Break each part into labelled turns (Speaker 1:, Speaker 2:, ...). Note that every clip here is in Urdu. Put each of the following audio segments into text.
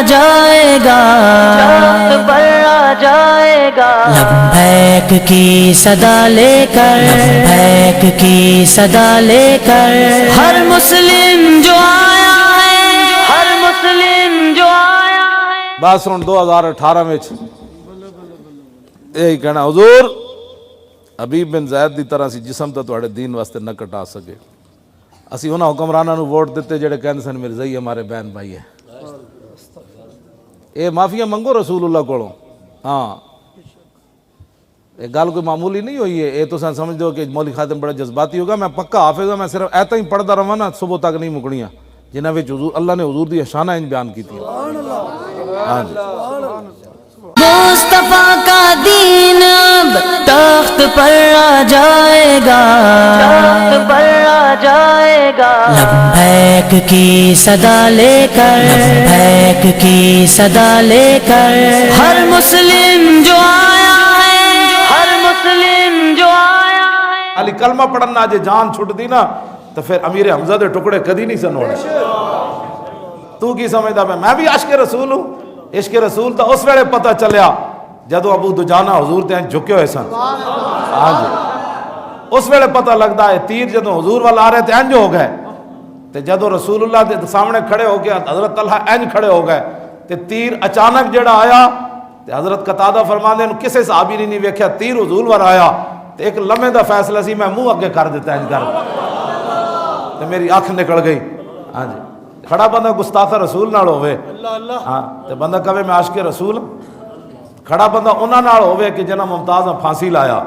Speaker 1: جائے گا،
Speaker 2: چاند پر آ جائے گا،
Speaker 1: لبیک کی صدا لے کر، لبیک کی صدا لے کر، ہر مسلم جو آیا ہے،
Speaker 2: ہر مسلم جو آیا ہے۔
Speaker 3: بس ہن 2018 وچ یہی کہنا حضور حبیب بن زید دی طرح سی جسم تو تواڈے دین واسطے نہ کٹا سکے، اسی انہاں حکمراناں نو ووٹ دیتے جڑے کہندے سن مرزائی ہمارے بہن بھائی ہے، اے معافیا منگو رسول اللہ کولوں۔ ہاں یہ گل کوئی معمولی نہیں ہوئی ہے، یہ تو سمجھ دو کہ مولوی خادم بڑا جذباتی ہوگا، میں پکا حافظ ہوں، میں صرف ایتا ہی پڑھدا رہواں نا صبح تک نہیں مکنیاں جنہاں وچ حضور اللہ نے حضور دی شانہ انج بیان کیتی۔ ہاں جی
Speaker 1: مصطفیٰ کا دین اب تخت پر آ جائے گا،
Speaker 2: چاند پر آ جائے گا،
Speaker 1: لبیک کی صدا لے کر، لبیک کی صدا لے کر، ہر مسلم جو آیا ہے،
Speaker 2: ہر مسلم جو آیا ہے۔
Speaker 3: علی کلمہ پڑھنا جے جان چھٹ دی نا تو پھر امیر حمزہ دے ٹکڑے کدی نہیں سن ہونے۔ تو کی سمجھدا میں بھی عاشق رسول ہوں؟ عشق رسول تو اس ویلے پتہ چلیا جدو ابو دجانہ حضور تے جھکے ہوئے سن۔ ہاں جی اس ویلے پتہ لگتا ہے تیر جدو حضور والا آ رہے تے انج ہو گئے، تے جدو رسول اللہ دے سامنے کھڑے ہو گیا حضرت طلحہ انج کھڑے ہو گئے تے تیر اچانک جڑا آیا تے حضرت قتادہ فرماندے ہیں کسے صحابی نے نہیں ویکھیا، تیر حضور والا آیا تے ایک لمحے دا فیصلہ سی میں منہ اگے کر دیتا انج کر تے میری اکھ نکل گئی۔ ہاں جی کھڑا بندہ گستاخ رسول نال ہوئے، ہاں تے بندہ کہے میں عاشق رسول، کھڑا بندہ انہاں نال ہوئے کہ جنہاں ممتاز نے پھانسی لایا،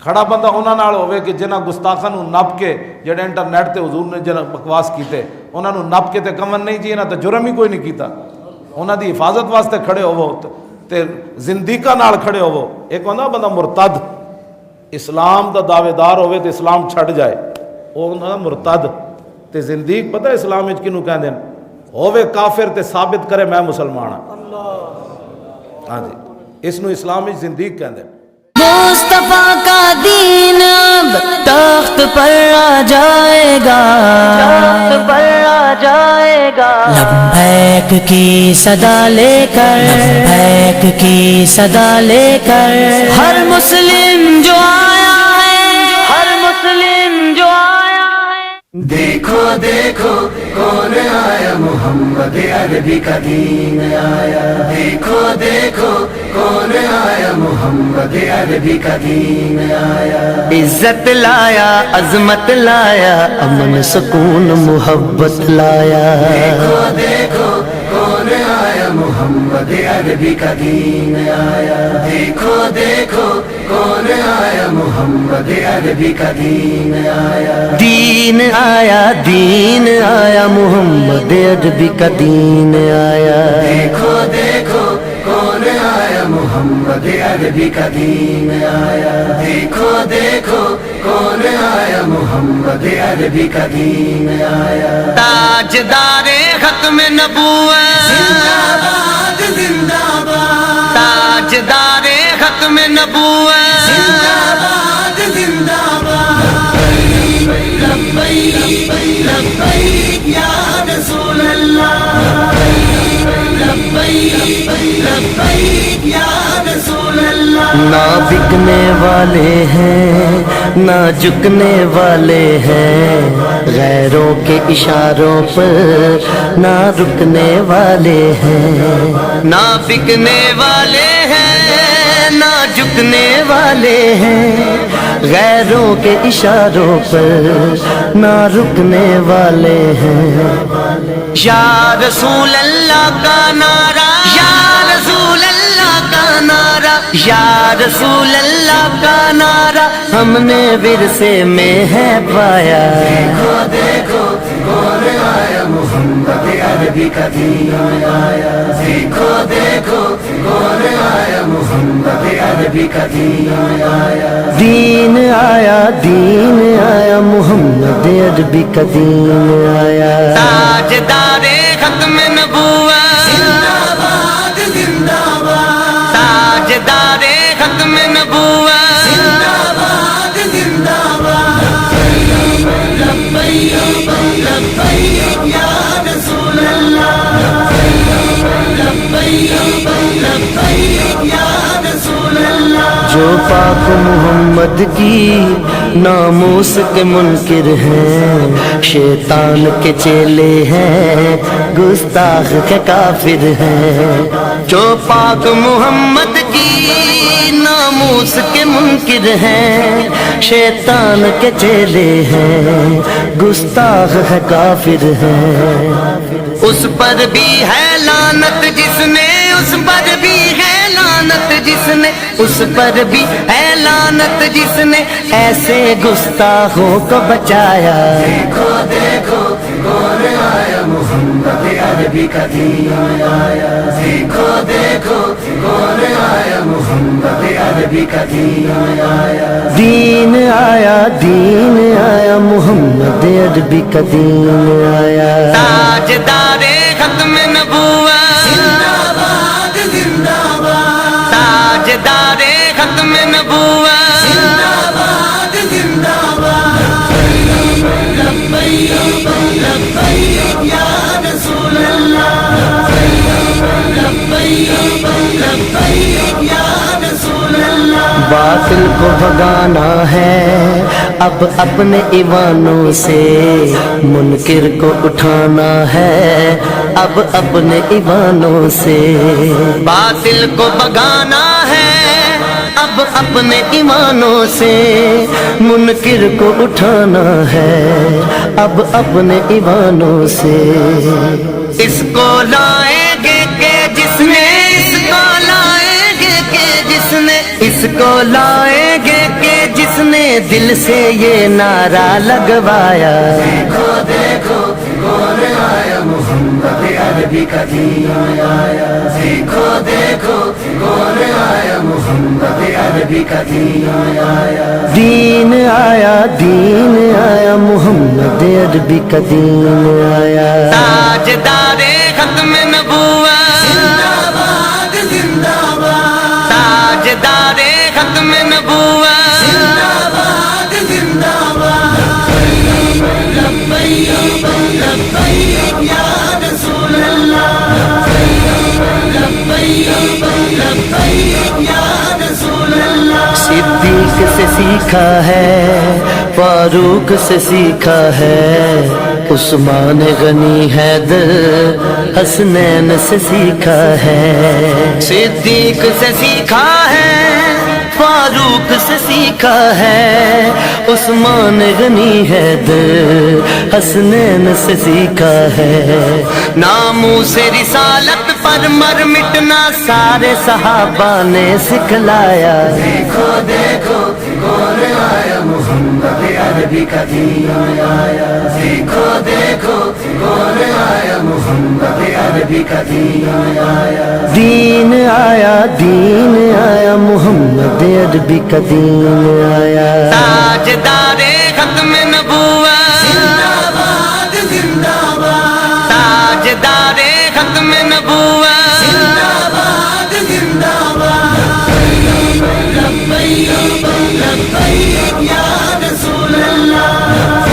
Speaker 3: کھڑا بندہ انہاں نال ہوئے کہ جنہاں گستاخاں نو نپ کے جڑے انٹرنیٹ تے حضور نے جنہاں بکواس کیتے انہاں نو نپ کے تے کمن نہیں جی، انہاں تے جرم ہی کوئی نہیں کیتا، انہاں دی حفاظت واسطے کھڑے ہوو تے زندیقاں نال کھڑے ہوو۔ ایک ہوندا بندہ مرتد اسلام دا دعوے دار ہوئے تے اسلام چھڑ جائے، وہ ہوندا مرتد تے زندیق پتہ اسلام وچ کینوں کہندے ہیں ہووے کافر تے ثابت کرے میں مسلمان ہاں۔ ہاں جی اس نو اسلام وچ زندیق کہندے ہیں۔
Speaker 1: مصطفیٰ کا دین اب تخت پر آ جائے گا،
Speaker 2: چاند پر آ جائے گا،
Speaker 1: لبیک کی صدا لے کر، لبیک کی صدا لے کر، ہر مسلم جو آیا ہے،
Speaker 2: ہر مسلم جو آیا ہے۔
Speaker 4: دیکھو دیکھو کون آیا، محمد عربی کا دین آیا، دیکھو دیکھو کون آیا، محمد عربی کا دین آیا،
Speaker 1: عزت لایا، عظمت لایا، امن سکون محبت لایا،
Speaker 4: دیکھو دیکھو کون آیا، محمد عربی کا دین آیا، دیکھو دیکھو کون آیا، محمد عربی کا دین آیا،
Speaker 1: دین آیا، دین آیا، محمد عربی کا دین آیا،
Speaker 4: دیکھو دیکھو کون آیا، محمد عربی کا دین آیا، دیکھو دیکھو کون آیا، محمد عربی کا دین آیا،
Speaker 1: تاجدار ختم نبوت،
Speaker 4: زندہ باد زندہ باد،
Speaker 1: تاجدار ختم نبوت،
Speaker 4: زندہ باد زندہ باد، لبیک لبیک یا رسول اللہ، لبیک لبیک یا رسول اللہ،
Speaker 1: نہ بکنے والے ہیں نہ جھکنے والے ہیں، غیروں کے اشاروں پر نہ رکنے والے ہیں، نہ بکنے والے ہیں نہ جھکنے والے ہیں، غیروں کے اشاروں پر نہ رکنے والے ہیں، یا رسول اللہ کا نعرہ، یا رسول اللہ کا نعرہ، یا رسول اللہ کا نعرہ ہم نے ورثے میں ہے پایا،
Speaker 4: دیکھو دیکھو کون آیا، محمد عربی کا دین آیا، دیکھو دیکھو کون آیا، محمد عربی کا دین آیا،
Speaker 1: دین آیا، دین آیا، محمد عربی کا دین آیا، تاجدار ختم نبوت،
Speaker 4: زندہ باد زندہ باد،
Speaker 1: تاجدار ختم نبوت،
Speaker 4: زندہ باد زندہ باد، لبیک لبیک یا رسول اللہ،
Speaker 1: جو پاک محمد کی ناموس کے منکر ہیں، شیطان کے چیلے ہیں، گستاخ کے کافر ہیں۔ جو پاک محمد کی ناموس کے منکر ہیں، شیطان کے چیلے ہیں، گستاخ ہے کافر ہیں۔ اس پر بھی ہے لعنت جس نے، اس پر بھی ہے لعنت جس نے، اس پر بھی ہے لعنت جس نے ایسے گستاخوں کو بچایا۔
Speaker 4: دیکھو دیکھو کون آیا، محمد عربی کا دین آیا۔ دیکھو دیکھو کون آیا، محمد عربی کا دین آیا۔
Speaker 1: دین آیا، دین آیا، محمد عربی کا دین آیا۔
Speaker 2: تاجدار ختم نبوت،
Speaker 4: زندہ باد زندہ باد،
Speaker 2: تاجدار ختم نبوت،
Speaker 4: زندہ باد زندہ باد۔ لبیک لبیک یا رسول اللہ، لبیک لبیک یا رسول اللہ۔
Speaker 1: باطل کو بھگانا ہے اب اپنے ایوانوں سے، منکر کو اٹھانا ہے اب اپنے ایوانوں سے۔ باطل کو بھگانا ہے اب اپنے ایمانوں سے، منکر کو اٹھانا ہے اب اپنے ایمانوں سے۔ اس کو لائیں گے کہ جس نے، اس کو لائیں گے کہ جس نے، اس کو لائیں گے کہ جس نے دل سے یہ نعرہ لگوایا۔
Speaker 4: دیکھو دیکھو کون آیا، محمد عربی کا دین آیا۔ دیکھو دیکھو کون آیا، محمد عربی کا دین آیا۔
Speaker 1: دین آیا، دین آیا، محمد عربی کا دین آیا۔
Speaker 2: تاجدار ختم نبوت،
Speaker 4: زندہ باد زندہ باد،
Speaker 2: تاجدار ختم نبوت،
Speaker 4: زندہ باد زندہ باد۔ لبیک لبیک یا رسول اللہ، لبیک لبیک یا رسول اللہ۔
Speaker 1: صدیق سے سیکھا ہے، فاروق سے سیکھا ہے، عثمان غنی حیدر حسنین سے سیکھا ہے۔ صدیق سے سیکھا ہے، فاروق سے سیکھا ہے، عثمان غنی حیدر حسنین سے سیکھا ہے۔ ناموس رسالت پر مر مٹنا سارے صحابہ نے سکھلایا۔
Speaker 4: دیکھو دیکھو کون آیا، محمد عربی کا دین آیا۔ دیکھو دیکھو کون آیا، محمد عربی کا دین آیا۔
Speaker 1: دین آیا، دین آیا، محمد عربی کا دین آیا۔
Speaker 2: تاجدار ختم نبوت،
Speaker 4: زندہ باد زندہ باد،
Speaker 2: تاجدار ختم نبوت،
Speaker 4: زندہ باد زندہ باد۔ لبیک لبیک یا رسول اللہ،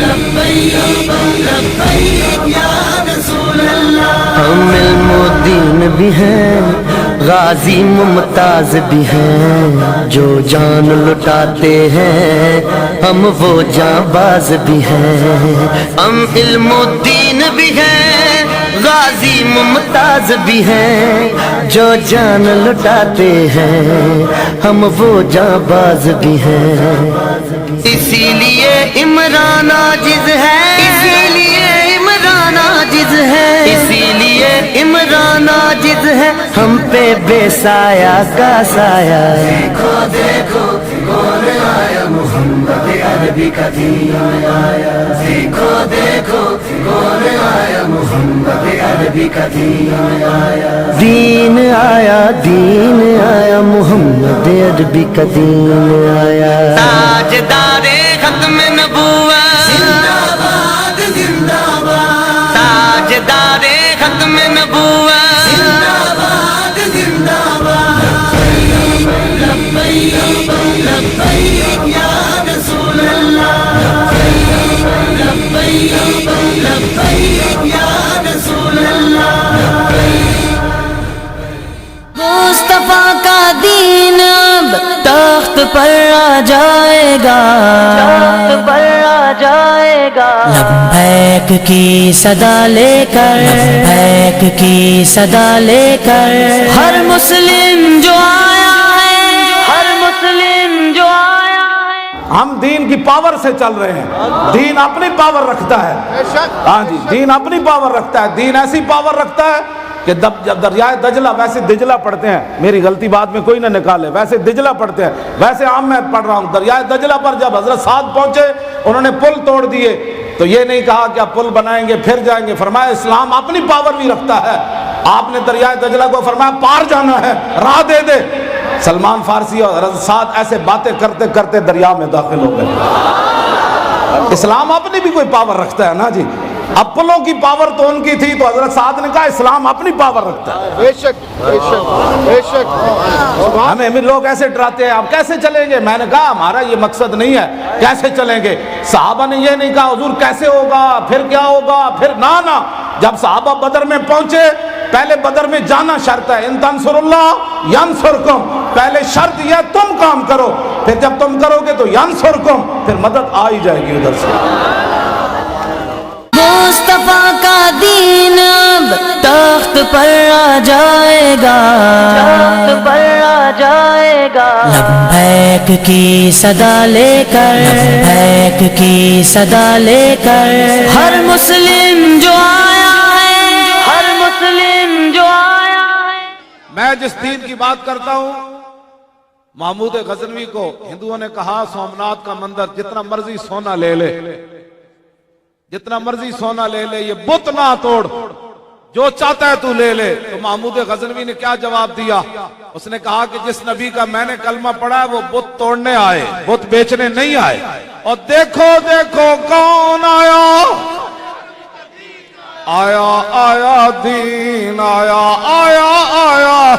Speaker 4: لبیک لبیک یا رسول اللہ۔
Speaker 1: ہم علم و دین بھی ہیں، غازی ممتاز بھی ہیں، جو جان لٹاتے ہیں ہم وہ جاں باز بھی ہیں۔ ہم علم و دین بھی ہیں، غازی ممتاز بھی ہیں، جو جان لٹاتے ہیں ہم وہ جاں باز بھی ہیں۔ اسی لیے عمران عاجز ہے، اسی لیے عمران عاجز ہے، اسی لیے عمران عاجز ہے، ہم پہ بے سایہ کا سایہ۔
Speaker 4: دیکھو دیکھو کون آیا، محمد عربی کا دین آیا۔ دیکھو دیکھو کون آیا، محمد عربی کا دین آیا۔
Speaker 1: دین آیا، دین آیا، محمد عربی کا دین آیا۔
Speaker 2: تاجدار ختم نبوت،
Speaker 4: زندہ باد زندہ باد،
Speaker 2: تاجدار ختم نبوت،
Speaker 4: زندہ باد زندہ باد۔ لبیک لبیک یا رسول اللہ، لبیک لبیک یا رسول اللہ۔
Speaker 5: مصطفیٰ کا دین
Speaker 1: جائے گا، چاند پر آ جائے گا، لبیک کی صدا لے کر، لبیک کی صدا لے کر، ہر مسلم جو آیا ہے، ہر مسلم جو آیا ہے۔
Speaker 3: ہم دین کی پاور سے چل رہے ہیں، دین اپنی پاور رکھتا ہے، ہاں جی دین اپنی پاور رکھتا ہے، دین ایسی پاور رکھتا ہے کہ جب دریائے دجلہ، ویسے دجلہ پڑھتے ہیں، میری غلطی بات میں کوئی نہ نکالے، ویسے دجلہ پڑھتے ہیں، ویسے عام میں پڑھ رہا ہوں، دریائے دجلہ پر جب حضرت سعد پہنچے انہوں نے پل توڑ دیے تو یہ نہیں کہا کہ آپ پل بنائیں گے پھر جائیں گے، فرمایا اسلام اپنی پاور بھی رکھتا ہے، آپ نے دریائے دجلہ کو فرمایا پار جانا ہے، راہ دے دے۔ سلمان فارسی اور حضرت سعد ایسے باتیں کرتے کرتے دریا میں داخل ہو گئے۔ اسلام اپنی بھی کوئی پاور رکھتا ہے نا جی، اب پلوں کی پاور تو ان کی تھی تو حضرت سعد نے کہا اسلام اپنی پاور رکھتا ہے۔
Speaker 5: بے شک بے شک بے شک۔
Speaker 3: ہمیں بھی لوگ ایسے ڈراتے ہیں آپ کیسے چلیں گے، میں نے کہا ہمارا یہ مقصد نہیں ہے کیسے چلیں گے، صحابہ نے یہ نہیں کہا حضور کیسے ہوگا پھر کیا ہوگا پھر، نہ جب صحابہ بدر میں پہنچے پہلے بدر میں جانا شرط ہے، ان تنصر اللہ ینصرکم، پہلے شرط یہ تم کام کرو، پھر جب تم کرو گے تو ینصرکم، پھر مدد آ ہی جائے گی ادھر سے۔
Speaker 1: مصطفیٰ کا دین اب تخت پر آ جائے گا، تخت پر آ جائے گا، لبیک کی صدا لے کر، لبیک کی صدا لے کر، ہر مسلم جو آیا ہے، ہر مسلم جو آیا ہے۔
Speaker 3: میں جس دین کی بات کرتا ہوں، محمود غزنوی کو ہندوؤں نے کہا سومناتھ کا مندر جتنا مرضی سونا لے لے، جتنا مرضی سونا لے لے، یہ بت نہ توڑ، جو چاہتا ہے تو لے لے۔ تو محمود غزنوی نے کیا جواب دیا؟ اس نے کہا کہ جس نبی کا میں نے کلمہ پڑھا ہے وہ بت توڑنے آئے، بت بیچنے نہیں آئے۔ اور دیکھو دیکھو کون آیا، آیا آیا دین آیا، آیا آیا۔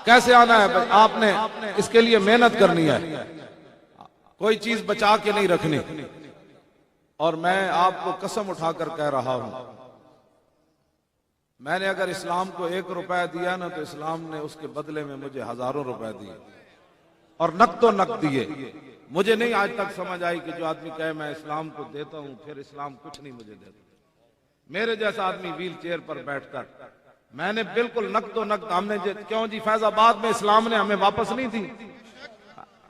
Speaker 3: کیسے آنا ہے بھائی؟ آپ نے اس کے لیے محنت کرنی ہے، کوئی چیز بچا کے نہیں رکھنی۔ اور میں آپ کو قسم اٹھا کر کہہ رہا ہوں، میں نے اگر اسلام کو 1 روپے دیا نا تو اسلام نے اس کے بدلے میں مجھے ہزاروں روپے دیے، اور نقد و نقد دیے۔ مجھے نہیں آج تک سمجھ آئی کہ جو آدمی کہے میں اسلام کو دیتا ہوں پھر اسلام کچھ نہیں مجھے دیتا۔ میرے جیسا آدمی ویل چیئر پر بیٹھ کر، میں نے بالکل نقد و نقد، ہم نے کیوں جی فیض آباد میں اسلام نے ہمیں واپس نہیں دی،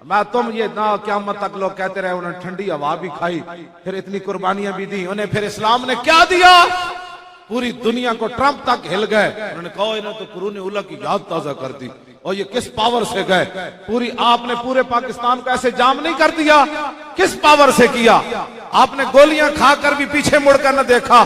Speaker 3: میں تم یہ نہ قیامت تک لوگ کہتے رہے انہوں نے ٹھنڈی ہوا بھی کھائی، پھر اتنی قربانیاں بھی دی، انہیں پھر اسلام نے کیا دیا؟ پوری دنیا کو ٹرمپ تک ہل گئے، انہوں نے کہا انہوں تو قرون اولیٰ کی یاد تازہ کر دی، اور یہ کس پاور سے گئے؟ پوری آپ نے پورے پاکستان کو ایسے جام نہیں کر دیا، کس پاور سے کیا؟ آپ نے گولیاں کھا کر بھی پیچھے مڑ کر نہ دیکھا،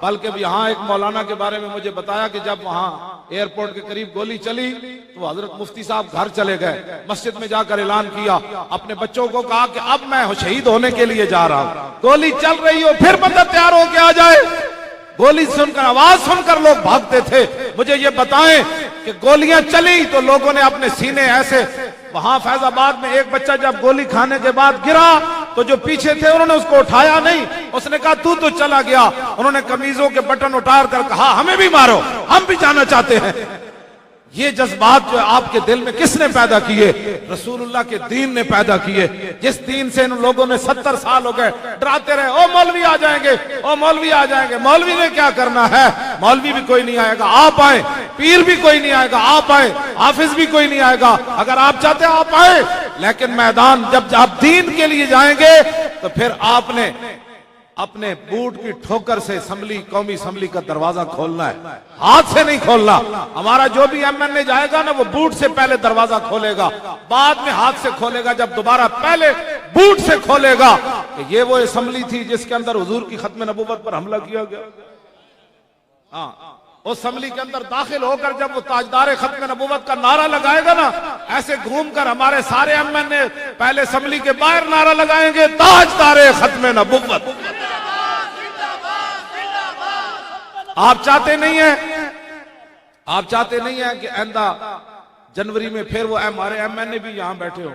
Speaker 3: بلکہ یہاں ایک مولانا کے بارے میں مجھے بتایا کہ جب وہاں ایئرپورٹ کے قریب گولی چلی تو حضرت مفتی صاحب گھر چلے گئے، مسجد میں جا کر اعلان کیا، اپنے بچوں کو کہا کہ اب میں شہید ہونے کے لیے جا رہا ہوں، گولی چل رہی ہو پھر بندہ تیار ہو کے آ جائے۔ گولی سن کر، آواز سن کر لوگ بھاگتے تھے۔ مجھے یہ بتائیں کہ گولیاں چلی تو لوگوں نے اپنے سینے ایسے، وہاں فیض آباد میں ایک بچہ جب گولی کھانے کے بعد گرا تو جو پیچھے تھے انہوں نے اس کو اٹھایا نہیں، اس نے کہا تو چلا گیا، انہوں نے قمیضوں کے بٹن اٹھار کر کہا ہمیں بھی مارو، ہم بھی جانا چاہتے ہیں۔ یہ جذبات جو آپ کے دل میں کس نے پیدا کیے؟ رسول اللہ کے دین نے پیدا کیے، جس دین سے ان لوگوں نے 70 سال ہو گئے ڈراتے رہے، او مولوی آ جائیں گے، او مولوی آ جائیں گے۔ مولوی نے کیا کرنا ہے؟ مولوی بھی کوئی نہیں آئے گا، آپ آئیں، پیر بھی کوئی نہیں آئے گا، آپ آئیں، حافظ بھی کوئی نہیں آئے گا، اگر آپ چاہتے ہیں آپ آئیں، لیکن میدان جب آپ دین کے لیے جائیں گے تو پھر آپ نے اپنے بوٹ کی ٹھوکر سے اسمبلی، قومی اسمبلی کا دروازہ کھولنا ہے، ہاتھ سے نہیں کھولنا۔ ہمارا جو بھی ایم این اے جائے گا نا وہ بوٹ سے پہلے دروازہ کھولے گا، بعد میں ہاتھ سے کھولے گا، جب دوبارہ پہلے بوٹ سے کھولے گا کہ یہ وہ اسمبلی تھی جس کے اندر حضور کی ختم نبوت پر حملہ کیا گیا۔ ہاں، اس اسمبلی کے اندر داخل ہو کر جب وہ تاجدار ختم نبوت کا نعرہ لگائے گا نا، ایسے گھوم کر ہمارے سارے ایم این اے پہلے اسمبلی کے باہر نعرہ لگائیں گے، تاجدار ختم نبوت۔ آپ چاہتے نہیں ہیں، آپ چاہتے نہیں ہیں کہ آئندہ جنوری میں پھر وہ ہمارے ایم این اے بھی یہاں بیٹھے ہو،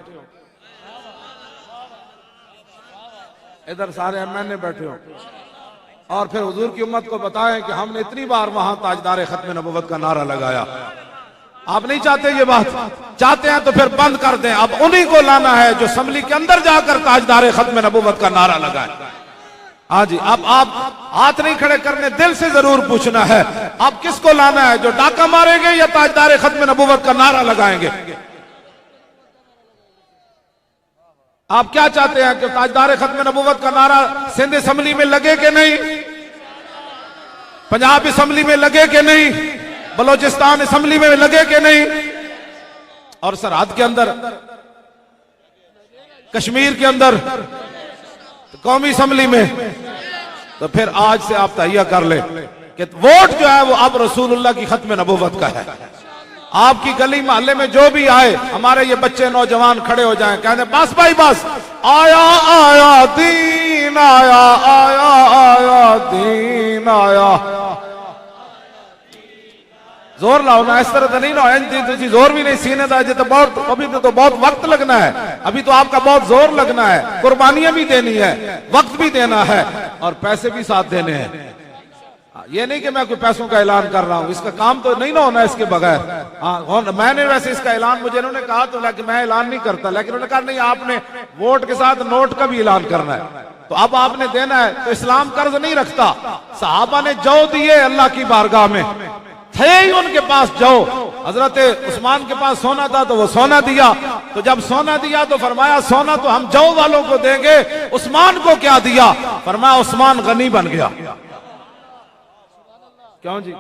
Speaker 3: ادھر سارے ایم این اے بیٹھے ہو، اور پھر حضور کی امت کو بتائیں کہ ہم نے اتنی بار وہاں تاجدار ختم نبوت کا نعرہ لگایا۔ آپ نہیں چاہتے یہ بات؟ چاہتے ہیں تو پھر بند کر دیں. اب انہی کو لانا ہے جو اسمبلی کے اندر جا کر تاجدار ختم نبوت کا نعرہ لگائیں. ہاں جی، اب آپ ہاتھ نہیں کھڑے کرنے، دل سے ضرور پوچھنا ہے آپ کس کو لانا ہے، جو ڈاکہ ماریں گے یا تاجدار ختم نبوت کا نعرہ لگائیں گے؟ آپ کیا چاہتے ہیں کہ تاجدار ختم نبوت کا نعرہ سندھ اسمبلی میں لگے کہ نہیں، پنجاب اسمبلی میں لگے کہ نہیں، بلوچستان اسمبلی میں لگے کہ نہیں، اور سرحد کے اندر، کشمیر کے اندر، قومی اسمبلی میں؟ تو پھر آج سے آپ تہیہ کر لیں کہ ووٹ جو ہے وہ اب رسول اللہ کی ختم نبوت کا ہے. آپ کی گلی محلے میں جو بھی آئے، ہمارے یہ بچے نوجوان کھڑے ہو جائیں، کہتے ہیں بس بھائی بس، آیا آیا دین آیا، آیا آیا دین آیا. زور لاؤ نا، اس طرح تو نہیں نا، زور بھی نہیں سینے دا جی، تو بہت ابھی تو بہت وقت لگنا ہے، ابھی تو آپ کا بہت زور لگنا ہے، قربانیاں بھی دینی ہے، وقت بھی دینا ہے، اور پیسے بھی ساتھ دینے ہیں. یہ نہیں کہ میں کوئی پیسوں کا اعلان کر رہا ہوں، اس کا کام تو نہیں نہ ہونا اس کے بغیر. میں نے ویسے اس کا اعلان، مجھے انہوں نے کہا تو لیکن میں اعلان نہیں کرتا، لیکن انہوں نے کہا نہیں، آپ نے ووٹ کے ساتھ نوٹ کا بھی اعلان کرنا ہے، تو اب آپ نے دینا ہے. تو اسلام قرض نہیں رکھتا. صحابہ نے جو دیے اللہ کی بارگاہ میں، تھے ہی ان کے پاس جو. حضرت عثمان کے پاس سونا تھا تو وہ سونا دیا، تو جب سونا دیا تو فرمایا سونا تو ہم جو والوں کو دیں گے، عثمان کو کیا دیا؟ فرمایا عثمان غنی بن گیا. کیوں جی؟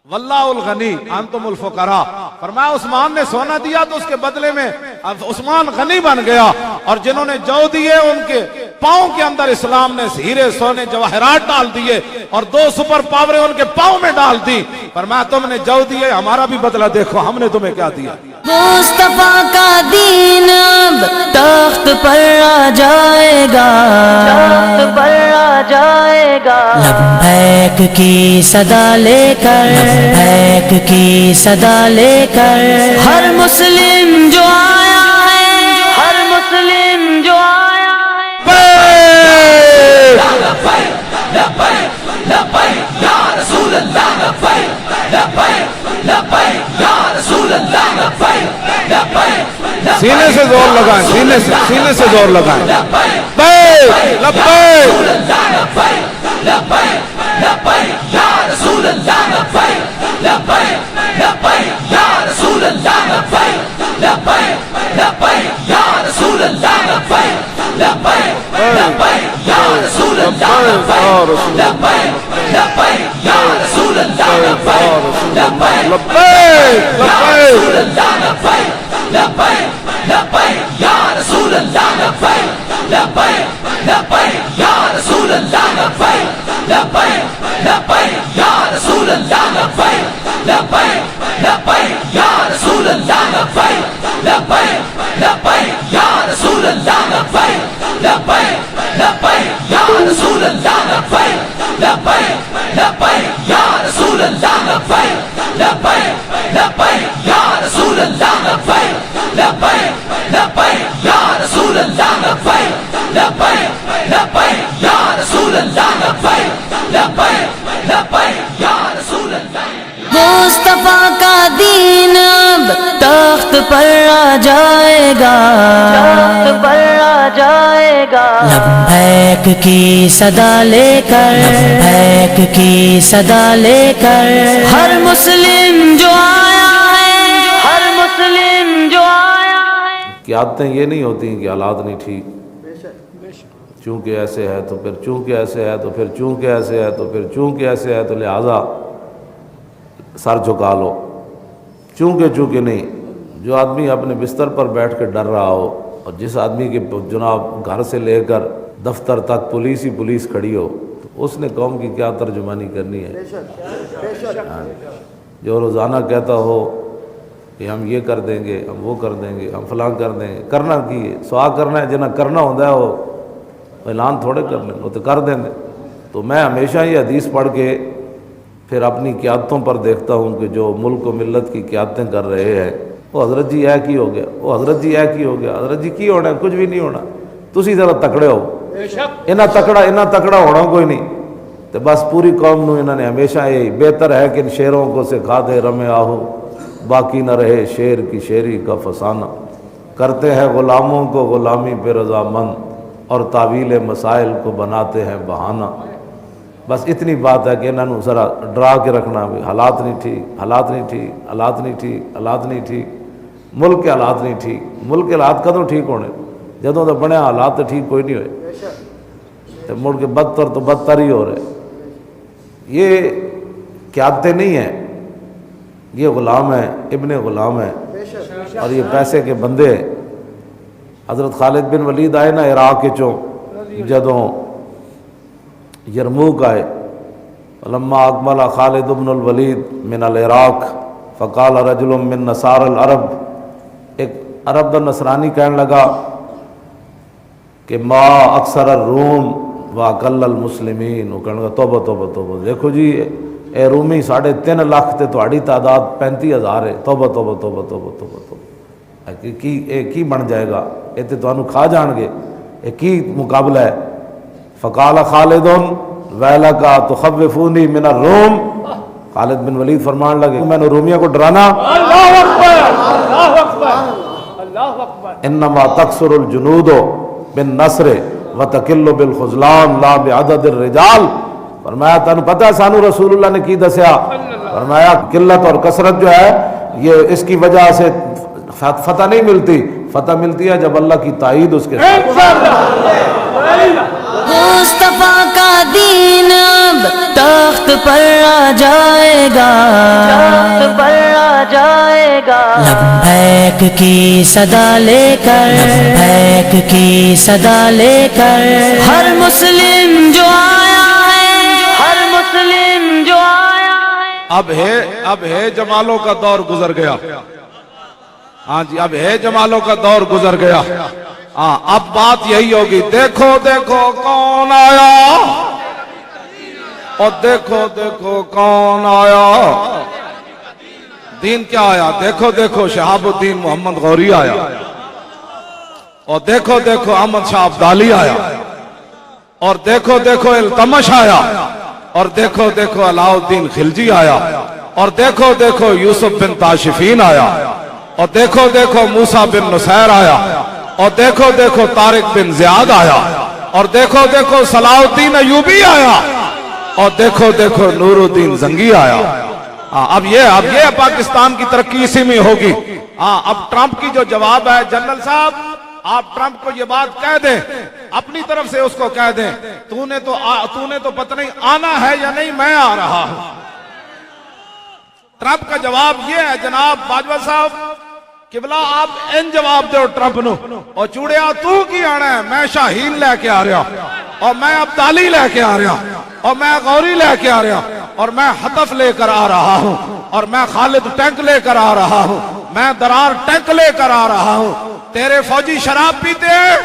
Speaker 3: واللہ الغنی انتم الفقراء. فرمایا عثمان نے سونا دیا تو اس کے بدلے میں عثمان غنی بن گیا، اور جنہوں نے جو دیے ان کے پاؤں کے اندر اسلام نے ہیرے سونے جواہرات ڈال دیے، اور 2 سپر پاوریں ان کے پاؤں میں ڈال دی. فرمایا تم نے جو دیے ہمارا بھی بدلہ دیکھو، ہم نے تمہیں کیا دیا.
Speaker 6: مصطفیٰ کا دین اب تخت پر آ جائے گا، تخت پر آ جائے گا. لبیک کی صدا لے کر، لبیک کی صدا لے کر، ہر مسلم جو آیا ہے، ہر مسلم جو آیا ہے.
Speaker 3: سینے سے زور لگائیں، سینے سے زور لگائیں. لبیک لبیک یا رسول اللہ، لبیک لبیک یا رسول اللہ، لبیک لبیک یا رسول اللہ، لبیک لبیک یا رسول اللہ، لبیک لبیک یا رسول اللہ، لبیک لبیک یا رسول اللہ، لبیک لبیک یا رسول اللہ، لبیک لبیک یا رسول اللہ، لبیک لبیک یا رسول اللہ، لبیک لبیک یا رسول اللہ، لبیک لبیک یا رسول اللہ، لبیک لبیک یا رسول اللہ، لبیک لبیک یا رسول اللہ، لبیک لبیک یا رسول اللہ، لبیک لبیک یا رسول اللہ، لبیک لبیک یا رسول اللہ، لبیک لبیک یا رسول اللہ.
Speaker 6: مصطفیٰ کا دین اب تخت پر آ جائے گا، تخت پر آ جائے گا. لبیک کی صدا لے کر، لبیک کی صدا لے کر، ہر مسلم جو آیا ہے، ہر مسلم جو آیا ہے.
Speaker 3: قیادتیں یہ نہیں ہوتی کہ حالات نہیں ٹھیک، چونکہ ایسے ہے تو پھر چونکہ ایسے ہے تو پھر چونکہ ایسے ہے تو پھر چونکہ ایسے ہے تو لہٰذا سر جھکا لو. چونکہ نہیں. جو آدمی اپنے بستر پر بیٹھ کے ڈر رہا ہو، اور جس آدمی کے جناب گھر سے لے کر دفتر تک پولیس ہی پولیس کھڑی ہو، تو اس نے قوم کی کیا ترجمانی کرنی ہے؟ جو روزانہ کہتا ہو کہ ہم یہ کر دیں گے، ہم وہ کر دیں گے، ہم فلاں کر دیں گے، کرنا کی ہے؟ سوا کرنا ہے جنہیں کرنا ہوتا ہے وہ اعلان تھوڑے کرنے، وہ تو کر دیں گے. تو میں ہمیشہ یہ حدیث پڑھ کے پھر اپنی قیادتوں پر دیکھتا ہوں کہ جو ملک و ملت کی قیادتیں کر رہے ہیں، وہ حضرت جی اے کی ہو گیا، وہ حضرت جی اے کی ہو گیا. حضرت جی کی ہونا ہے؟ کچھ بھی نہیں ہونا. تسی ذرا تکڑے ہو، انہاں تکڑا ہونا کوئی نہیں. تو بس پوری قوم نو انہوں نے ہمیشہ یہ بہتر ہے کہ ان شیروں کو سکھا دے رمے آہو باقی نہ رہے شعر کی شعری کا فسانہ، کرتے ہیں غلاموں کو غلامی پہ رضامند اور تعویل مسائل کو بناتے ہیں بہانہ۔ بس اتنی بات ہے کہ انہوں ذرا ڈرا کے رکھنا بھی حالات نہیں ٹھیک، حالات نہیں ٹھیک، حالات نہیں ٹھیک، حالات نہیں ٹھیک، ملک کے حالات نہیں ٹھیک۔ ملک کے حالات کدوں ٹھیک ہونے؟ جدوں تو بنے حالات تو ٹھیک کوئی نہیں ہوئے، تو مڑ کے بدتر تو بدتر ہی ہو رہے۔ یہ قیادتیں نہیں ہیں، یہ غلام ہیں، ابن غلام ہیں، اور یہ پیسے کے بندے ہیں۔ حضرت خالد بن ولید آئے نا عراق کے چوں، جدوں یرموک آئے، لما اقبل خالد بن الولید من العراق فقال رجل من نصار العرب، ایک عرب دا نصرانی کہنے لگا کہ ما اکثر الروم واقل المسلمین، وہ کہنے لگا توبہ توبہ توبہ، دیکھو جی اے رومی 3.5 لاکھ تے تہاڈی تعداد 35,000 ہے، توبہ توبہ توبہ توبہ توبہ توبہ، کی بن جائے گا، یہ تے تانوں کھا جان گے، یہ کی مقابلہ ہے؟ فقال خالد ویلک تخوفونی من الروم، خالد بن ولید فرمان لگے میں نے رومیوں کو ڈرانا،
Speaker 5: اللہ اکبر، اللہ اکبر، اللہ اکبر۔
Speaker 3: انما تکثر الجنود بالنصر وتقل بالخذلان لا بعدد الرجال۔ فرمایا تانوں پتہ ہے سانو رسول اللہ نے کی دسیا؟ فرمایا قلت اور کثرت جو ہے یہ اس کی وجہ سے فتح نہیں ملتی، فتح ملتی ہے جب اللہ کی تائید اس کے ساتھ۔
Speaker 6: مصطفیٰ کا دین اب تخت پر آ جائے گا، تخت پر آ جائے گا، لبیک کی صدا لے کر، لبیک کی صدا لے کر، ہر مسلم جو آیا ہے، ہر مسلم جو آیا ہے۔
Speaker 3: اب ہے جمالوں کا دور گزر گیا، ہاں جی اب ہے جمالوں کا دور گزر گیا، ہاں اب بات یہی ہوگی، دیکھو دیکھو کون آیا، اور دیکھو دیکھو کون آیا، دین کیا آیا؟ دیکھو دیکھو شہاب الدین محمد غوری آیا، اور دیکھو دیکھو احمد شاہ ابدالی آیا، اور دیکھو دیکھو التمش آیا، اور دیکھو دیکھو علاء الدین خلجی آیا، اور دیکھو دیکھو یوسف بن تاشفین آیا، اور دیکھو دیکھو موسیٰ بن نصیر آیا، اور دیکھو دیکھو طارق بن زیاد آیا، اور دیکھو دیکھو صلاح الدین ایوبی آیا، اور دیکھو دیکھو نور الدین زنگی آیا۔ اب یہ پاکستان کی ترقی اسی میں ہوگی۔ اب ٹرمپ کی جو جواب ہے، جنرل صاحب آپ ٹرمپ کو یہ بات کہہ دیں، اپنی طرف سے اس کو کہہ دیں تو نے تو پتہ نہیں آنا ہے یا نہیں، میں آ رہا ہوں۔ ٹرمپ کا جواب یہ ہے جناب باجوہ صاحب، قبلہ آپ ان جواب دو ٹرمپ نو، اور چوڑیا تو کی آنا ہے؟ میں شاہین لے کے آ رہا، اور میں ابدالی لے کے آ رہا، اور میں غوری لے کے آ رہا، اور میں حطف لے کر آ رہا ہوں، اور میں خالد ٹینک لے کر آ رہا ہوں، میں درار ٹینک لے کر آ رہا ہوں۔ تیرے فوجی شراب پیتے ہیں؟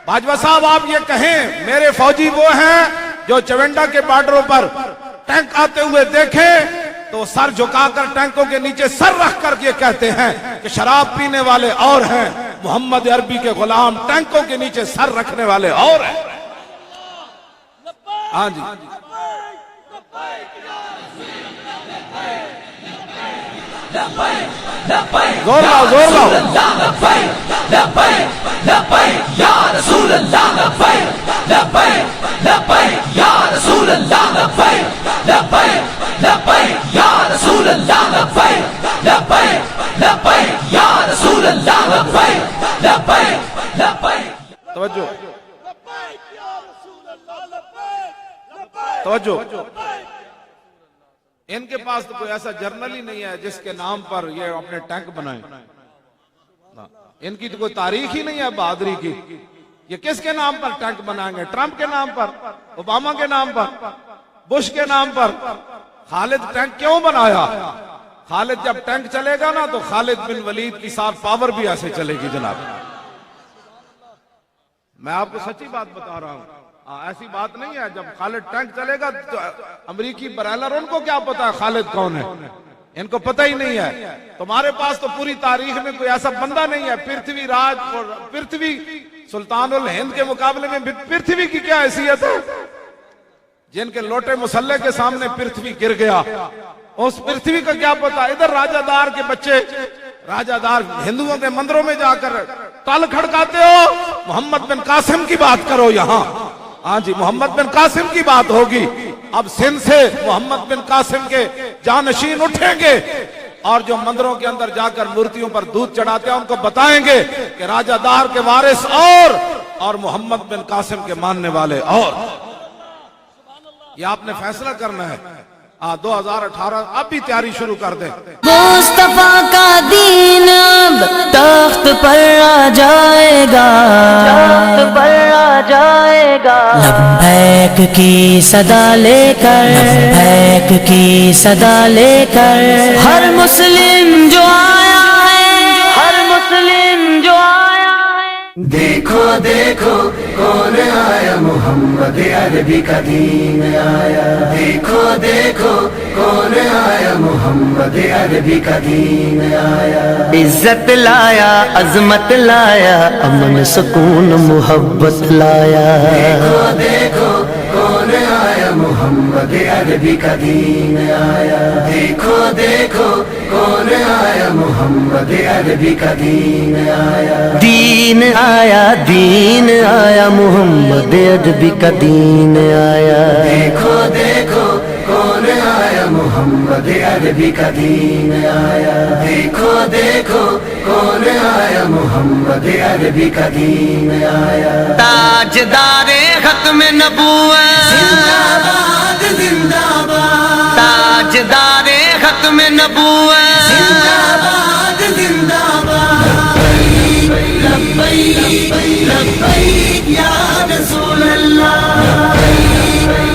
Speaker 3: باجوہ صاحب آپ یہ کہیں میرے فوجی وہ ہیں جو چونڈا کے بارڈروں پر ٹینک آتے ہوئے دیکھیں تو سر جھکا کر ٹینکوں کے نیچے سر رکھ کر یہ کہتے ہیں کہ شراب پینے والے اور ہیں، محمد عربی کے غلام ٹینکوں کے نیچے سر رکھنے والے اور ہیں۔ ہاں جی زور لاؤ زور لاؤ، توجہ توجہ، ان کے پاس تو کوئی ایسا جرنل ہی نہیں ہے جس کے نام پر یہ اپنے ٹینک بنائیں، ان کی تو کوئی تاریخ ہی نہیں ہے بہادری کی۔ یہ کس کے نام پر ٹینک بنائیں گے؟ ٹرمپ کے نام پر، اوباما کے نام پر، بش کے نام پر؟ خالد ٹینک کیوں بنایا؟ خالد جب ٹینک چلے گا نا تو خالد بن ولید کی ساتھ پاور بھی ایسے چلے گی جناب، میں آپ کو سچی بات بتا رہا ہوں، ایسی بات نہیں ہے۔ جب خالد ٹینک چلے گا تو امریکی برائلر ان کو کیا پتا ہے خالد کون ہے؟ ان کو پتہ ہی نہیں ہے۔ تمہارے پاس تو پوری تاریخ میں کوئی ایسا بندہ نہیں ہے۔ پرتھوی راج اور پرتھوی سلطان الہند کے مقابلے میں پرتھوی کی کیا حیثیت ہے؟ جن کے لوٹے مسلح کے سامنے پرتھوی گر گیا، اس پرتھوی کا کیا پتا، ادھر راجہ دار کے بچے، راجہ دار ہندوؤں کے مندروں میں جا کر تال کھڑکاتے ہو، محمد بن قاسم کی بات کرو یہاں، ہاں جی محمد بن قاسم کی بات ہوگی۔ اب سندھ سے محمد بن قاسم کے جانشین اٹھیں گے اور جو مندروں کے اندر جا کر مورتیوں پر دودھ چڑھاتے ہیں ان کو بتائیں گے کہ راجہ دار کے وارث اور محمد بن قاسم کے ماننے والے اور۔ یہ آپ نے فیصلہ کرنا ہے۔ 2018 اب بھی تیاری شروع کر دیں۔
Speaker 6: مصطفیٰ کا دین اب تخت پر آ جائے گا، تخت پر آ جائے گا، لبیک کی صدا لے کر، لبیک کی صدا لے کر، ہر مسلم جو آیا ہے، ہر مسلم جو آیا ہے،
Speaker 4: دیکھو دیکھو کون آیا، محمد عربی کا دین آیا، دیکھو دیکھو کون آیا، محمد عربی کا دین آیا،
Speaker 1: عزت لایا، عظمت لایا، امن سکون محبت لایا،
Speaker 4: دیکھو دیکھو کون آیا، محمد عربی کا دین آیا، دیکھو دیکھو کون آیا، محمد عربی کا دین آیا،
Speaker 1: دین آیا، دین آیا، محمد عربی کا دین آیا،
Speaker 4: دیکھو دیکھو کون آیا، محمد عربی کا دین آیا، دیکھو دیکھو کون آیا، محمد عربی کا دین آیا،
Speaker 2: تاجدار ختم نبوت،
Speaker 4: زندہ باد زندہ باد،
Speaker 2: تاجدار ختم نبوت،
Speaker 4: زندہ باد زندہ باد، لبیک لبیک یا رسول اللہ،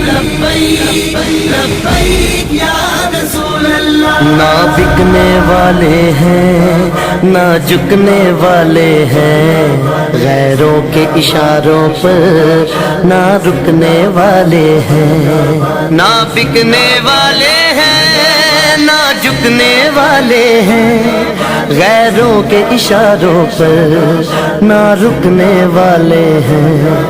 Speaker 4: لبیک لبیک یا رسول اللہ،
Speaker 1: نہ بکنے والے ہیں نہ جھکنے والے ہیں، غیروں کے اشاروں پر نہ رکنے والے ہیں،
Speaker 2: نہ بکنے والے ہیں نہ
Speaker 1: جھکنے والے ہیں، غیروں کے اشاروں پر نہ رکنے والے ہیں،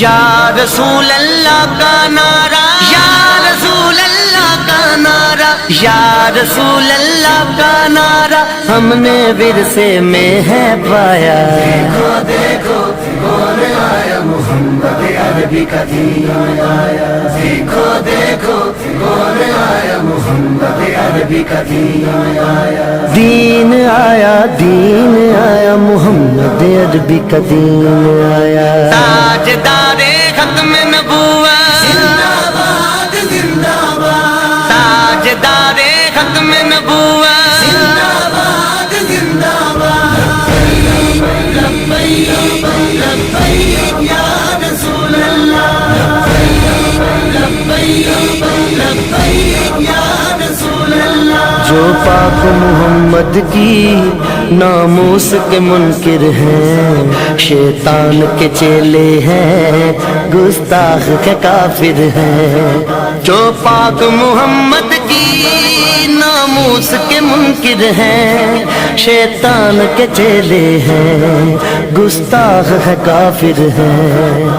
Speaker 2: یا رسول اللہ کا نعرہ، یا رسول اللہ کا نعرہ، یا رسول اللہ کا نعرہ،
Speaker 1: ہم نے ورثے میں ہے پایا،
Speaker 4: دیکھو دیکھو کون آیا، محمد عربی کا دین آیا، دیکھو دیکھو کون آیا، محمد عربی کا دین آیا،
Speaker 1: دین آیا، دین آیا، محمد عربی کا دین آیا،
Speaker 2: تاجدار ختم نبوت،
Speaker 4: زندہ باد زندہ باد،
Speaker 2: تاجدار ختم نبوت،
Speaker 4: زندہ باد زندہ باد، لبیک لبیک یا رسول اللہ، لبیک لبیک یا رسول اللہ،
Speaker 1: جو پاک محمد کی ناموس کے منکر ہیں، شیطان کے چیلے ہیں، گستاخ کے کافر ہیں،
Speaker 2: جو پاک محمد کی
Speaker 1: ناموس کے منکر ہیں، شیطان کے چیلے ہیں، گستاخ ہے کافر ہیں،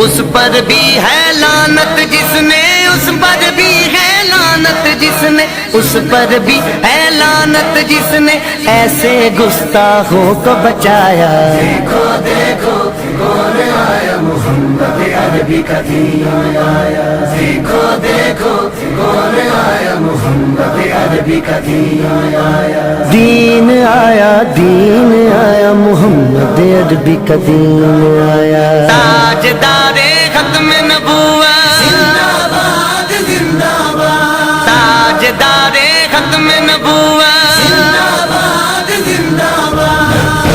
Speaker 2: اس پر بھی ہے لعنت جس نے، اس پر بھی ہے لعنت جس نے، اس پر بھی ہے لعنت جس نے
Speaker 1: ایسے گستاخوں کو بچایا،
Speaker 4: دیکھو دیکھو کون آیا، محمد عربی کا دین آیا، دیکھو دیکھو کون آیا، محمد عربی کا دین آیا،
Speaker 1: دین آیا، دین آیا، محمد عربی کا دین آیا،
Speaker 2: تاجدار ختم نبوت،
Speaker 4: زندہ باد زندہ باد،
Speaker 2: تاجدار ختم نبوت،
Speaker 4: زندہ باد زندہ باد،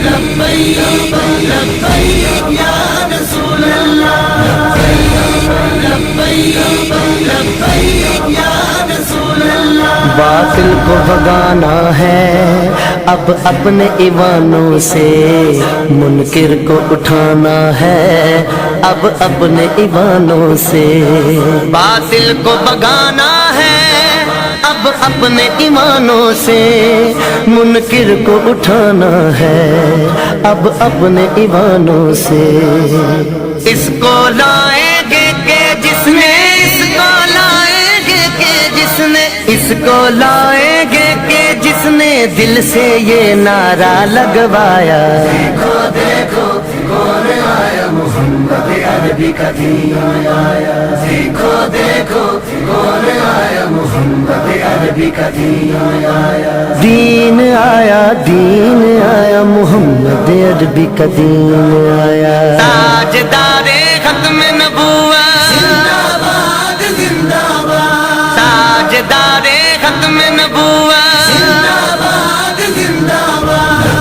Speaker 4: لبیک لبیک یا رسول اللہ، لبیک لبیک یا رسول اللہ،
Speaker 1: باطل کو بھگانا ہے اب اپنے ایوانوں سے، منکر کو اٹھانا ہے اب اپنے ایوانوں سے،
Speaker 2: باطل کو بگانا ہے
Speaker 1: اب اپنے ایمانوں سے، منکر کو اٹھانا ہے اب اپنے ایمانوں سے،
Speaker 2: اس کو لائیں گے کہ
Speaker 1: لائیں گے کہ جس نے دل سے یہ نعرہ لگوایا.
Speaker 4: دیکھو دیکھو کون آیا محمد عربی کا دین آیا. دیکھو دیکھو کون آیا محمد عربی کا دین آیا.
Speaker 1: دین آیا, دین آیا, محمد عربی کا دین آیا.
Speaker 2: تاجدار ختم نبوت
Speaker 4: زندہ باد زندہ باد
Speaker 2: تاجدار ختم نبوت
Speaker 4: زندہ باد زندہ باد.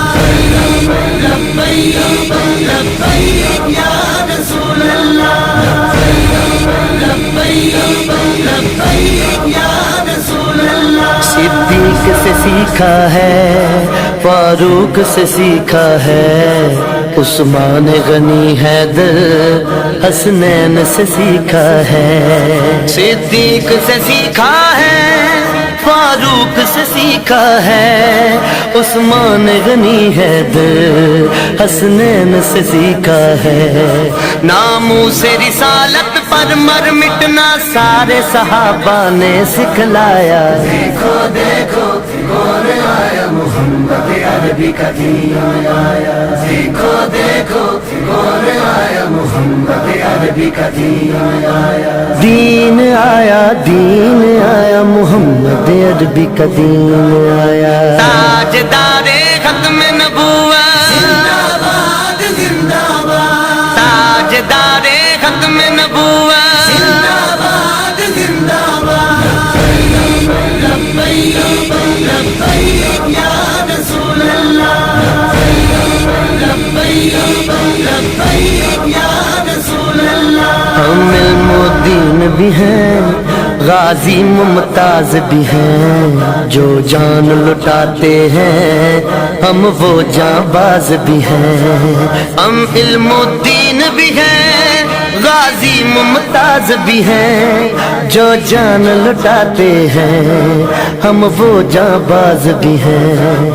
Speaker 4: لبیک لبیک یا رسول اللہ. لبیک لبیک یا رسول اللہ.
Speaker 1: صدیق سے سیکھا ہے, فاروق سے سیکھا ہے, عثمان غنی حیدر حسنین سے سیکھا ہے.
Speaker 2: صدیق سے سیکھا ہے,
Speaker 1: فاروق سے سیکھا ہے, عثمان غنی حیدر حسنین سے سیکھا ہے.
Speaker 2: ناموس رسالت پر مر مٹنا
Speaker 1: سارے صحابہ نے سکھلایا.
Speaker 4: دیکھو دیکھو کون آیا محمد عربی کا دین آیا. دیکھو دیکھو کون آیا محمد عربی کا دین آیا.
Speaker 1: دین آیا, دین آیا, محمد عربی کا دین آیا.
Speaker 2: تاجدار ختم نبوت
Speaker 4: زندہ باد زندہ باد
Speaker 2: تاجدار ختم نبوت
Speaker 4: زندہ باد زندہ باد. لبیک لبیک یا رسول اللہ. لبیک لبیک یا رسول اللہ.
Speaker 1: ہم علم و دین بھی ہیں, غازی ممتاز بھی ہیں, جو جان لٹاتے ہیں ہم وہ جاں باز بھی ہیں.
Speaker 2: ہم علم الدین بھی ہیں,
Speaker 1: غازی ممتاز بھی ہیں, جو جان لٹاتے ہیں ہم وہ جاں باز بھی ہیں.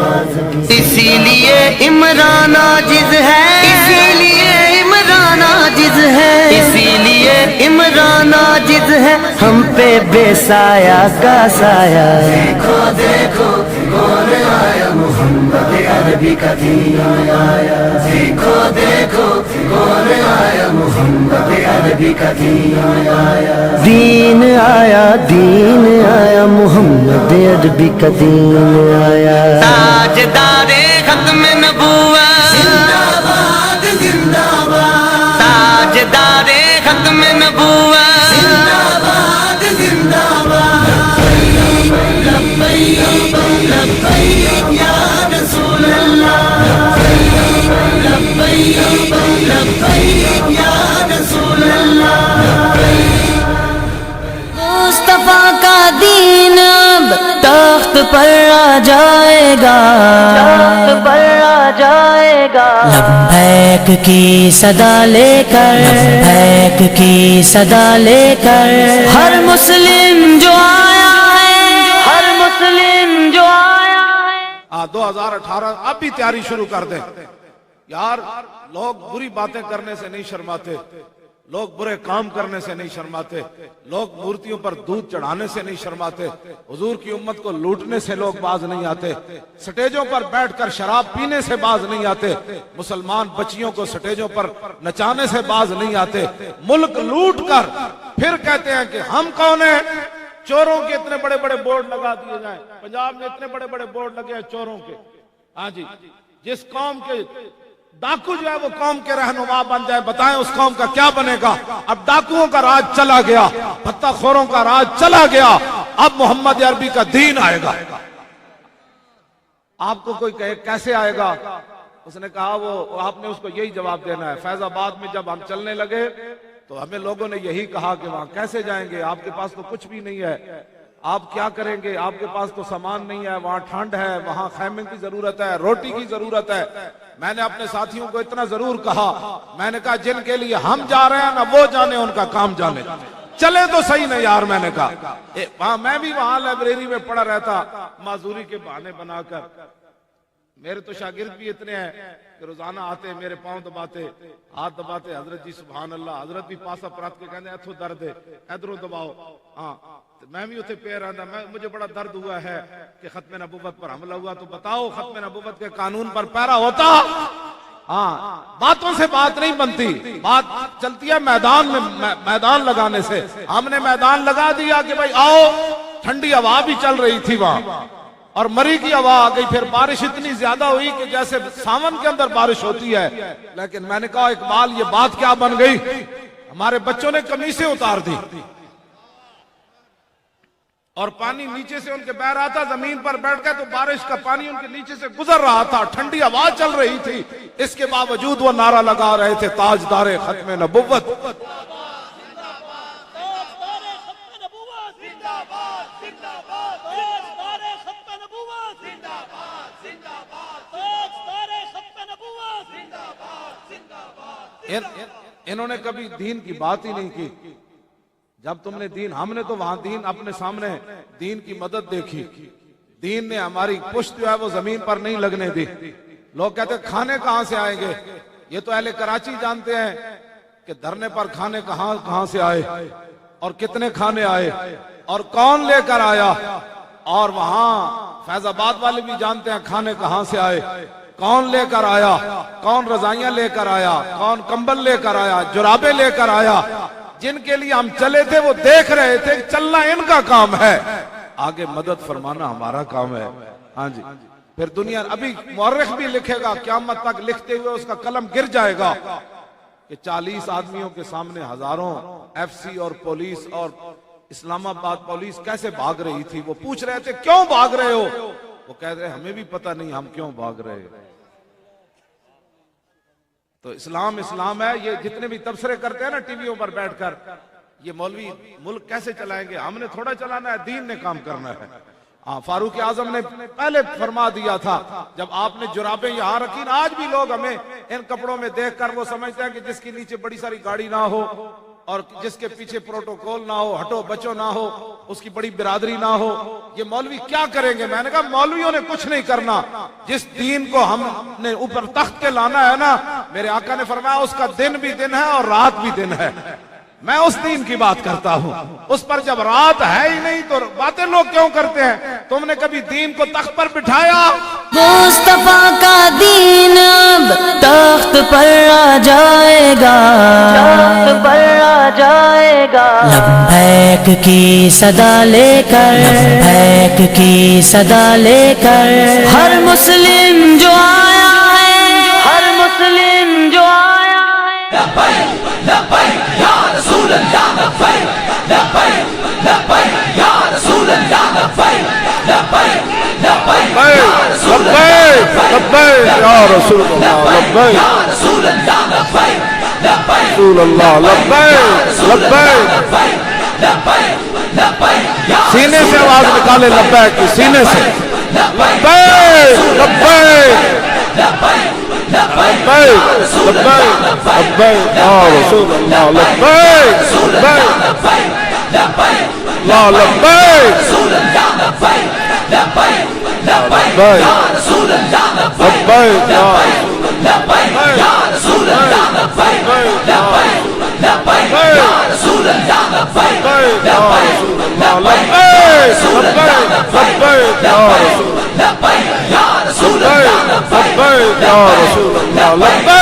Speaker 2: اسی لیے عمران عاجز ہے,
Speaker 1: اسی لیے عمران عاجز ہے,
Speaker 2: اسی لیے
Speaker 1: عمران عاجز ہے, ہم پہ بے سایہ کا سایہ.
Speaker 4: دیکھو دیکھو کون آیا محمد عربی کا دین آیا. دیکھو دیکھو کون آیا محمد عربی کا دین آیا.
Speaker 1: دین آیا, دین آیا, محمد عربی کا دین آیا.
Speaker 2: تاجدار ختم نبوت
Speaker 4: زندہ باد زندہ باد
Speaker 2: تاجدار ختم نبوت
Speaker 4: زندہ باد زندہ باد. لبیک لبیک یا رسول اللہ. لبیک لبیک یا رسول اللہ.
Speaker 6: مصطفیٰ کا دین اب تخت پر آ جائے گا,
Speaker 1: تخت پر آ جائے گا.
Speaker 6: لبیک کی صدا لے کر, لبیک کی صدا لے کر, ہر مسلم جو آیا ہے,
Speaker 1: ہر مسلم جو آیا ہے.
Speaker 3: 2018 اب بھی تیاری شروع کر دیں یار. لوگ بری باتیں کرنے سے نہیں شرماتے, لوگ برے کام کرنے سے نہیں شرماتے, لوگ مورتیوں پر دودھ چڑھانے سے نہیں شرماتے, حضور کی امت کو لوٹنے سے لوگ باز نہیں آتے, سٹیجوں پر بیٹھ کر شراب پینے سے باز نہیں آتے, مسلمان بچیوں کو سٹیجوں پر نچانے سے باز نہیں آتے. ملک لوٹ کر پھر کہتے ہیں کہ ہم کون ہیں. چوروں کے اتنے بڑے بڑے بورڈ لگا دیے جائیں, پنجاب میں اتنے بڑے بڑے بورڈ لگے ہیں چوروں کے. ہاں جی, جس قوم کے ڈاکو جو ہے وہ قوم کے رہنما بن جائے, بتائیں اس قوم کا کیا بنے گا. اب ڈاکوؤں کا راج چلا گیا, پتہ خوروں کا راج چلا گیا, اب محمد عربی کا دین آئے گا. آپ کو کوئی کہے کیسے آئے گا, اس نے کہا وہ آپ نے اس کو یہی جواب دینا ہے. فیض آباد میں جب ہم چلنے لگے تو ہمیں لوگوں نے یہی کہا کہ وہاں کیسے جائیں گے, آپ کے پاس تو کچھ بھی نہیں ہے, آپ کیا کریں گے, آپ کے پاس تو سامان نہیں ہے, وہاں ٹھنڈ ہے, وہاں خیمے کی ضرورت ہے, روٹی کی ضرورت ہے. میں نے اپنے ساتھیوں کو اتنا ضرور کہا, میں نے کہا جن کے لیے ہم جا رہے ہیں نا وہ جانے, ان کا کام جانے, چلے تو صحیح نہیں یار. میں نے کہا میں بھی وہاں لائبریری میں پڑھا رہتا معذوری کے بہانے بنا کر, میرے تو شاگرد بھی اتنے ہیں کہ روزانہ آتے میرے پاؤں دباتے ہاتھ دباتے حضرت جی سبحان اللہ حضرت بھی پاسا پرات کے کہتے ہیں اتھو درد ہے ادھروں دباؤ ہاں میں بھی اتنے پیر آندا مجھے بڑا درد ہوا ہے کہ ختم نبوت پر حملہ ہوا تو بتاؤ ختم نبوت کے قانون پر پیرا ہوتا ہاں باتوں سے بات نہیں بنتی بات چلتی ہے میدان میں میدان لگانے سے ہم نے میدان لگا دیا کہ بھائی آؤ ٹھنڈی ہوا بھی چل رہی تھی وہاں اور مری کی ہوا آ گئی پھر بارش اتنی زیادہ ہوئی کہ جیسے ساون کے اندر بارش ہوتی ہے لیکن میں نے کہا اقبال یہ بات کیا بن گئی ہمارے بچوں نے قمیصیں اتار دی اور پانی نیچے سے ان کے بہ رہا تھا زمین پر بیٹھ گئے تو بارش کا پانی ان کے نیچے سے گزر رہا تھا ٹھنڈی ہوا چل رہی تھی اس کے باوجود وہ نعرہ لگا رہے تھے تاجدار ختم نبوت انہوں نے کبھی دین کی بات ہی نہیں کی جب تم نے دین ہم نے تو وہاں دین اپنے سامنے دین کی مدد دیکھی دین نے ہماری پشت جو ہے وہ زمین پر نہیں لگنے دی لوگ کہتے ہیں کھانے کہاں سے آئیں گے یہ تو اہل کراچی جانتے ہیں کہ دھرنے پر کھانے کہاں سے آئے اور کتنے کھانے آئے اور کون لے کر آیا اور وہاں فیض آباد والے بھی جانتے ہیں کھانے کہاں سے آئے کون لے کر آیا کون رضائیاں لے کر آیا کون کمبل لے کر آیا جرابے لے کر آیا جن کے لیے ہم چلے تھے وہ دیکھ رہے تھے چلنا ان کا کام ہے آگے مدد فرمانا ہمارا کام ہے ہاں جی پھر دنیا ابھی مورخ بھی لکھے گا قیامت تک لکھتے ہوئے اس کا قلم گر جائے گا کہ 40 آدمیوں کے سامنے ہزاروں ایف سی اور پولیس اور اسلام آباد پولیس کیسے بھاگ رہی تھی وہ پوچھ رہے تھے کیوں بھاگ رہے ہو وہ کہہ رہے ہمیں بھی پتہ نہیں ہم کیوں بھاگ رہے ہیں تو اسلام ہے یہ جتنے بھی تبصرے کرتے ہیں نا ٹی ویوں پر بیٹھ کر یہ مولوی ملک کیسے چلائیں گے ہم نے تھوڑا چلانا ہے دین نے کام کرنا ہے ہاں فاروق اعظم نے پہلے فرما دیا تھا جب آپ نے جرابیں یہاں رکھی نا آج بھی لوگ ہمیں ان کپڑوں میں دیکھ کر وہ سمجھتے ہیں کہ جس کے نیچے بڑی ساری گاڑی نہ ہو اور جس کے پیچھے پروٹوکول نہ ہو ہٹو بچو نہ ہو اس کی بڑی برادری نہ ہو یہ مولوی کیا کریں گے میں نے کہا مولویوں نے کچھ نہیں کرنا جس دین کو ہم نے اوپر تخت کے لانا ہے نا میرے آقا نے فرمایا اس کا دن بھی دن ہے اور رات بھی دن ہے میں اس دین کی بات کرتا ہوں اس پر جب رات ہے ہی نہیں تو باتیں لوگ کیوں کرتے ہیں تم نے کبھی دین کو تخت پر بٹھایا
Speaker 6: مصطفیٰ کا دین اب تخت پر آ جائے گا تخت پر آ جائے گا لبیک کی صدا لے کر لبیک کی صدا لے کر ہر مسلم جو آیا ہے ہر مسلم جو آیا ہے
Speaker 4: لبیک لبیک یا رسول اللہ لبیک لبیک لبیک یا رسول اللہ لبیک لبیک
Speaker 3: لبیک یا رسول اللہ لبیک
Speaker 4: رسول اللہ لبیک
Speaker 3: رسول اللہ لبیک لبیک سینے سے آواز نکالے لبیک کی سینے سے لبیک لبیک لبیک لبیک یا رسول اللہ لبیک لبیک لا لبیک لبیک لبیک یا رسول اللہ لبیک یا رسول اللہ لبیک یا رسول اللہ لبیک لبیک یا رسول لبیک یا رسول اللہ لبیک یا رسول اللہ لبیک لبیک یا رسول اللہ لبیک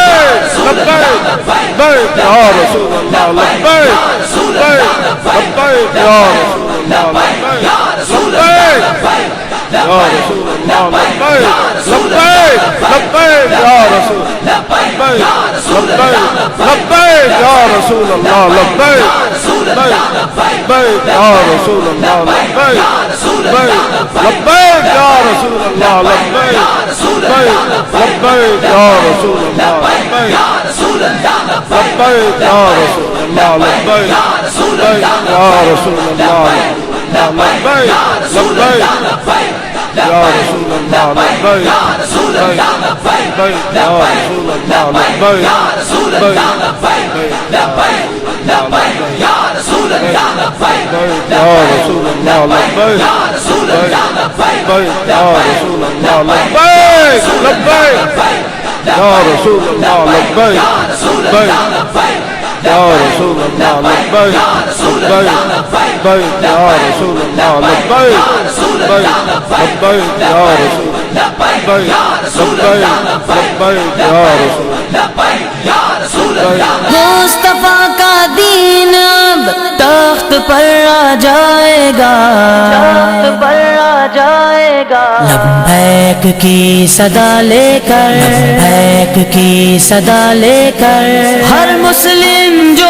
Speaker 3: لبیک یا رسول اللہ لبیک یا رسول اللہ لبیک لبیک یا رسول لبیک یا رسول اللہ لبیک لبیک یا رسول اللہ لبیک لبیک یا رسول اللہ لبیک لبیک یا رسول اللہ لبیک یا رسول اللہ لبیک یا رسول اللہ لبیک لبیک یا رسول اللہ لبیک لبیک یا رسول اللہ لبیک یا رسول اللہ لبیک یا رسول اللہ لبیک یا رسول اللہ لبیک لبیک لبیک یا رسول اللہ لبیک لبیک یا رسول اللہ لبیک لبیک لبیک یا رسول اللہ لبیک لبیک لبیک یا رسول لبیک لبیک یا رسول
Speaker 6: مصطفیٰ کا دین اب تخت پر آ جائے گا، تخت پر آ جائے گا، لبیک کی صدا لے کر، لبیک کی صدا لے کر، ہر مسلم جو